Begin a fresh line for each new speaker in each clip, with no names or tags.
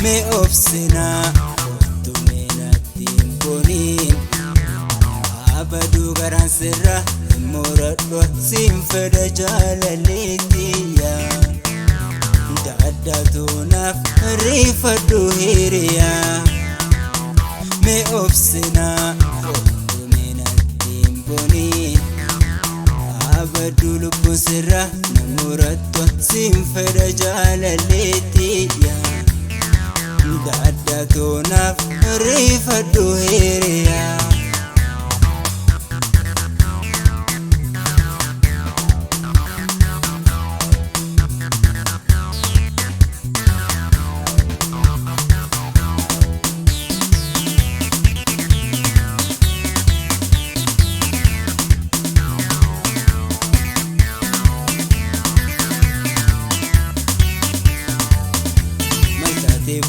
Me obsina tumena timponin abadu garan sirra moradwa sinfada jalaletiya daddatuna rifadu hiriya me obsina tumena timponin abadu lubu sirra moradwa sinfada jalaletiya daddatuna rifadu hiriya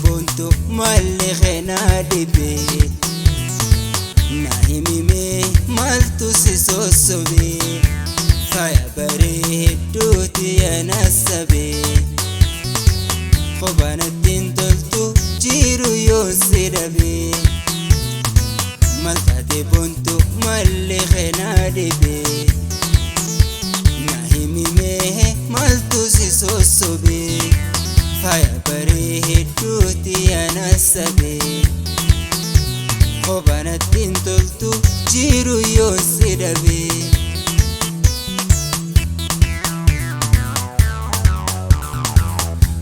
buntu malli khena dibe nahimi me maltu sisosobe faya bare duti yanasabe khobana tintoltu jiru yosidabe maltate buntu malli khena dibe nahimi me maltu sisosobe faya bare duti yanasabe khobana tintoltu jiru yosidabe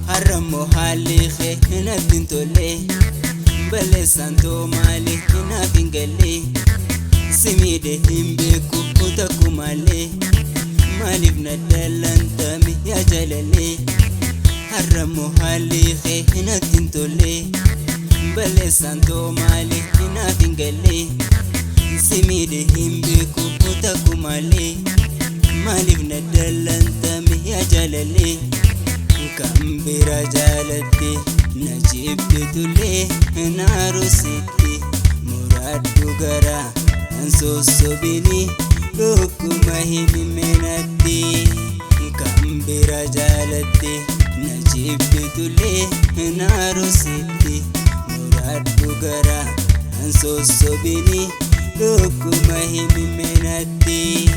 haramo hali khena tintole bale santo mali ina fingale simide himbeku utakumale malibna dalantami ya jalale haramo hali khena tintole bale santo mali ina fingale simide himbeku utakumale malibna dalantami ya jalale kambira jalate najibtule narusiti muradu gara ansosobini lokuma himimenati kambira jalate najibtule narusiti muradu gara ansosobini lokuma himimenati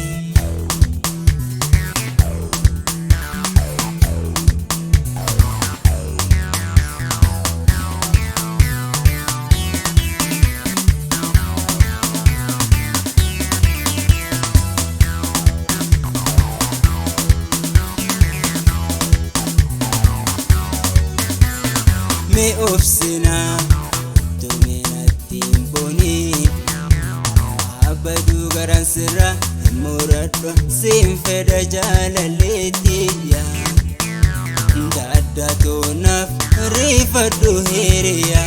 me obsina tumena timboni abadu garan sirra moradwa sinfeda jalaletiya daddatuna rifadu hiriya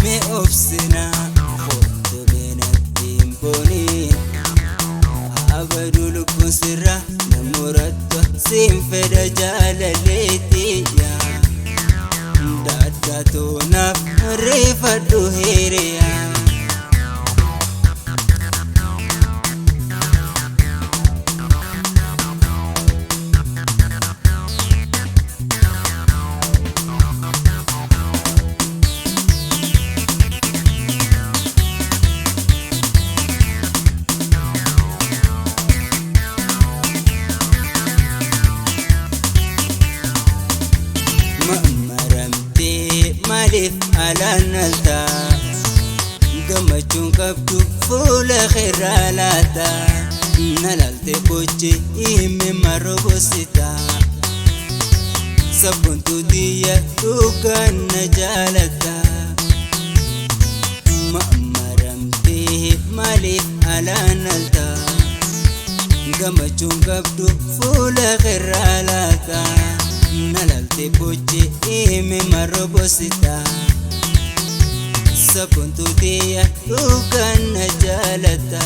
me obsina tumena timboni abadu lubu sirra moradwa sinfeda jalaletiya daddatuna rifadu hiriya malif alanalta gamachun qabdu fula khiralata nalalte boche ime marobosita sabuntu diya dukan najalata maramte malif alanalta gamachun qabdu fula khiralata nalalte boche ime marobosita sabuntu diya dukan najalata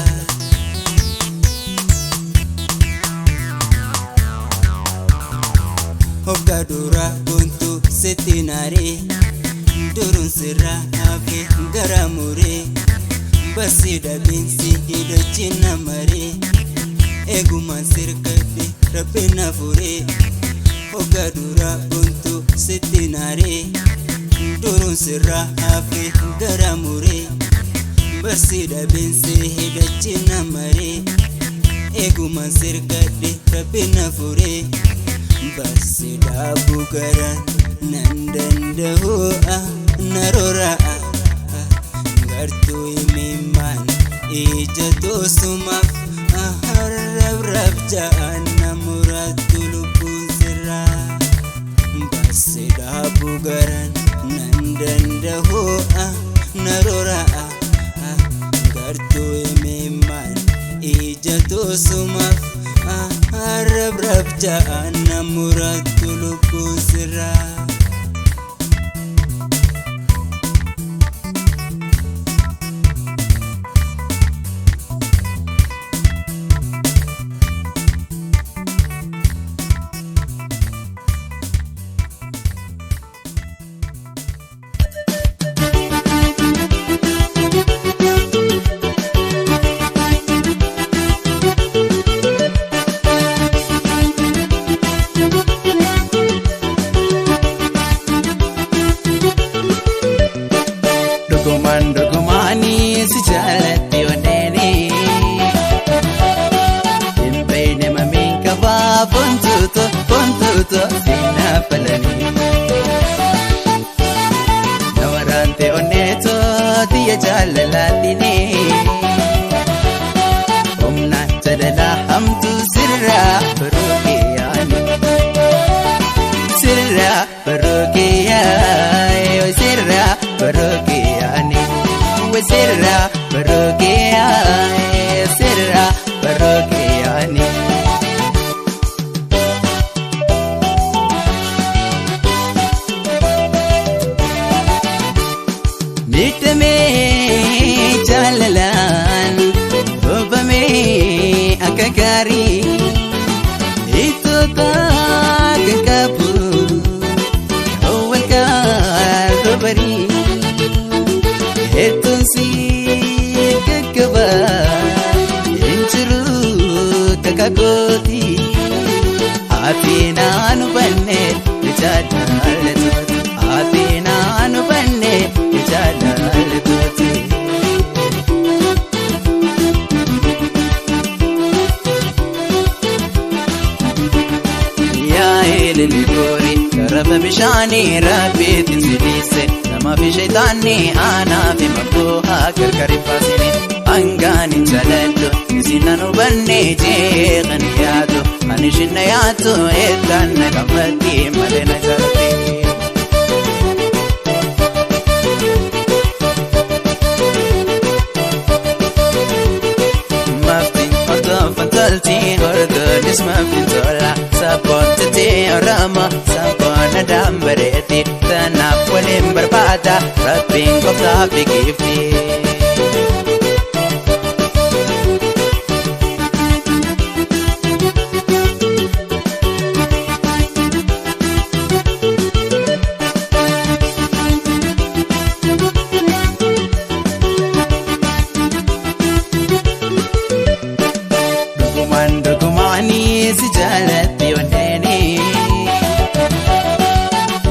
hobgadura buntu setinare durun sirra ave garamure basida binsi hidachina mare eguman sirkade rabina fure hobgadura buntu setinare durun sirraa hafe gara muree barsi dhabinsi hidhachi namaree eegumaan sirgadhe rabbi na furee barsi dhaabuu garan nan danda'u na rora'a gartuu himimaan ija toosumaaf rab ja'an na muraatu lubbuun sirraa barsi dhaabuu garan nan danda'u na rora'a gartuu himimaan ija toosumaaf rab ja'an na muraatu lubbuun sirraa.
Dogumani si jalatti oneni Impene maminka va pontuto sina palani Nawarante oneto diya jalalatini Omna jadala hamtu sirra barukiyani Sirra barukiyani Sirra barukiyani Sirra barokiyani Nitame jalalan Obame akagari Itu kakapu Awal karubari Itu si kekeba Injuru kakakoti Atina anu banne Ijadalatot Atina anu banne Ijadalatot Ya elili gori Karaba bishani rabbitin silise Nama fi shaytaanni aanaa fi mabbuha gargari faasini Angaani jaladhu isin anu banne jeeqani yaadu Ani shinna yaatu eeddaan na gammatti malee na jalatti Mafti hordofan tolti hordonis maftin tola Sabbontiti orama sabboona dambareeti Tanaaf waliin barbaada Rabbiin qoftaa fi gifti Dogumani si jalatti oneni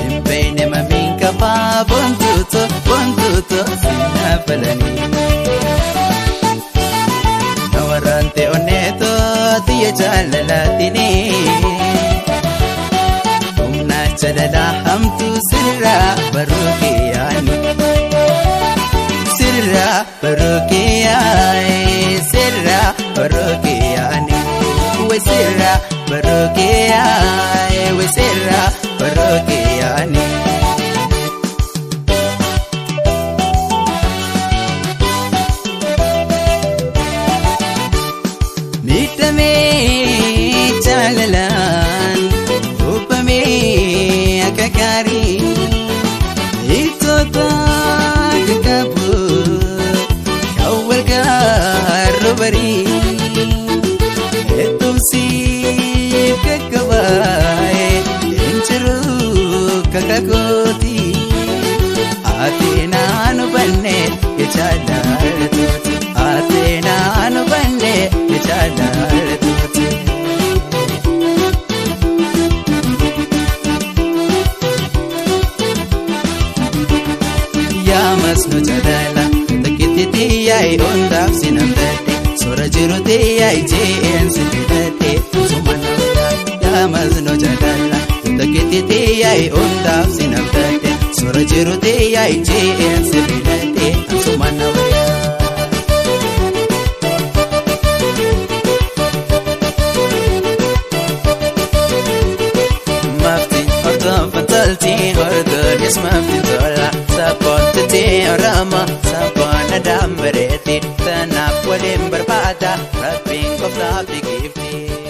Impene maminka va pontuto sina palani Nawarante oneto diya jalalatini Umna jalala hamtu sirra barukiyani Sirra barukiyani Sirra barukiyani Sirra barukiyani Sirra barukiyani Nitame jalalan Upame akakari Itu kakapu Kawal karubari Etumsi kakabae Inchiru kakakoti Atina anu banne Ijadalatot Atina anu banne Ijadalatot Ammas nu jaalala takkitti yaa'e hundaaf si namdadhe sora jirutti yaa'e jeen si fidadhe asuma na wayyaa. Ammas nu jaalala takkitti yaa'e hundaaf si namdadhe sora jirutti yaa'e jeen si fidadhe asuma na wayyaa. Yes, mafti tola sapontati orama sapona dambareti tanap walim berbada rapping kofta pikifti.